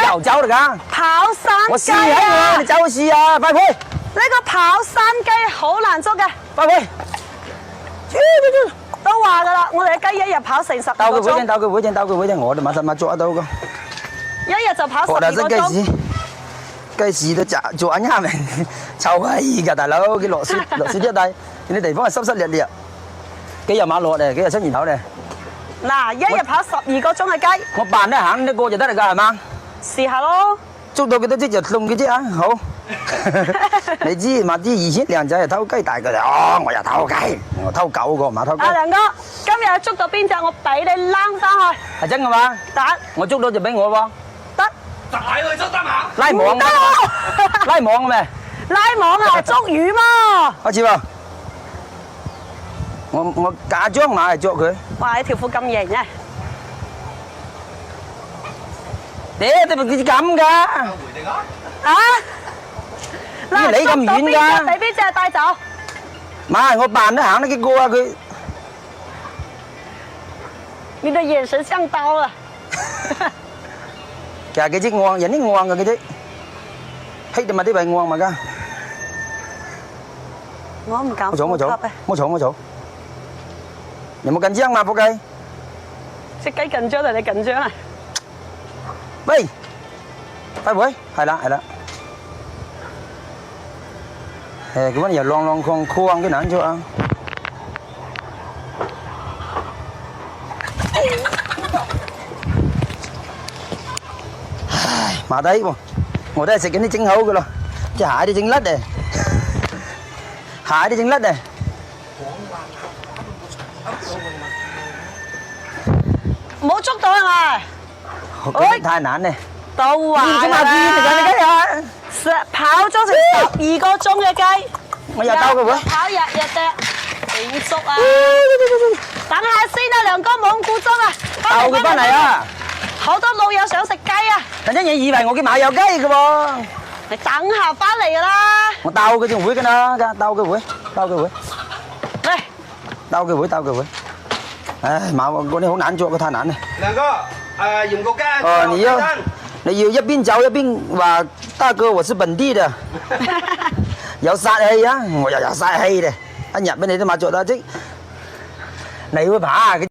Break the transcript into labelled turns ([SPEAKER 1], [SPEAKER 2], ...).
[SPEAKER 1] 又走嚟㗎？
[SPEAKER 2] 跑山
[SPEAKER 1] 我
[SPEAKER 2] 雞
[SPEAKER 1] 試下
[SPEAKER 2] 啊！
[SPEAKER 1] 喎，你走去試啊！快啲，
[SPEAKER 2] 呢個跑山雞好難捉嘅，
[SPEAKER 1] 快啲！
[SPEAKER 2] 都話噶啦，我哋嘅雞一日跑成12個鐘，
[SPEAKER 1] 鬥佢會啫，我哋馬捉得到㗎。
[SPEAKER 2] 一日就跑12個鐘。
[SPEAKER 1] 雞屎都做緊啱命，臭閪㗎大佬！佢落雪一地，啲地方係濕濕裂裂，幾日馬落嚟，幾日出年頭嚟。
[SPEAKER 2] 嗱，一日跑12個鐘嘅雞，
[SPEAKER 1] 我扮得行得過就得啦㗎，係嘛？
[SPEAKER 2] 試下咯。
[SPEAKER 1] 捉到幾多隻就送幾隻啊！好，你知嘛？啲以前靚仔係偷雞，大個就哦，我又偷雞，我偷狗個，唔係偷雞。
[SPEAKER 2] 阿梁哥，今日捉到邊隻，我俾你掹翻去。
[SPEAKER 1] 係真㗎嘛？
[SPEAKER 2] 得，
[SPEAKER 1] 我捉到就俾我喎。
[SPEAKER 2] 得，
[SPEAKER 3] 大佢都得嘛？
[SPEAKER 1] 拉網
[SPEAKER 2] 得喎，
[SPEAKER 1] 拉網嘅咩？
[SPEAKER 2] 拉網啊，捉魚嘛。
[SPEAKER 1] 開始喎！我假裝馬嚟捉佢。
[SPEAKER 2] 哇！你條褲咁型啊！
[SPEAKER 1] 你咪咁㗎？
[SPEAKER 2] 啊！嗱，
[SPEAKER 1] 你咁遠㗎
[SPEAKER 2] 捉到邊隻俾邊隻帶走。
[SPEAKER 1] 唔係我扮得行得幾過啊佢。
[SPEAKER 2] 你的眼神像刀啊！
[SPEAKER 1] 其實幾隻戇，人啲戇㗎幾隻，閪就咪啲係戇咪㗎。
[SPEAKER 2] 我唔敢
[SPEAKER 1] 冇嘈冇嘈
[SPEAKER 2] 呼吸啊！
[SPEAKER 1] 冇嘈冇嘈。有冇緊張嘛？仆雞？
[SPEAKER 2] 隻雞緊張定你緊張啊？
[SPEAKER 1] 喂，快會，係啦係啦。誒，咁樣又啷啷哐哐嘅難做啊！唉，麻底喎，我都係食緊啲整好嘅咯，隻蟹都整甩嘅，蟹都整甩嘅。
[SPEAKER 2] 冇捉到係咪？
[SPEAKER 1] 我覺得太難咧。
[SPEAKER 2] 都話
[SPEAKER 1] 你做乜嘢嚟㗎？你今日
[SPEAKER 2] 跑咗成12個鐘嘅雞，
[SPEAKER 1] 我又兜佢會。
[SPEAKER 2] 跑日嘅，點捉啊？等下先啊，梁哥冇咁估捉啊！
[SPEAKER 1] 兜佢翻嚟啊！
[SPEAKER 2] 好多老友想食雞啊！
[SPEAKER 1] 等陣嘢以為我嘅馬有雞嘅喎。
[SPEAKER 2] 你等下翻嚟噶啦！
[SPEAKER 1] 我兜佢就會㗎啦，兜佢會，兜佢會，
[SPEAKER 2] 嚟，
[SPEAKER 1] 兜佢會，兜佢會。唉，馬嗰啲好難捉嘅，太難啦。
[SPEAKER 3] 梁哥，鹽焗雞。
[SPEAKER 1] 哦，你要一邊走一邊話，大哥我是本地的，有殺氣啊！我又有殺氣嘅，一日俾你都馬捉得即，你會怕嘅。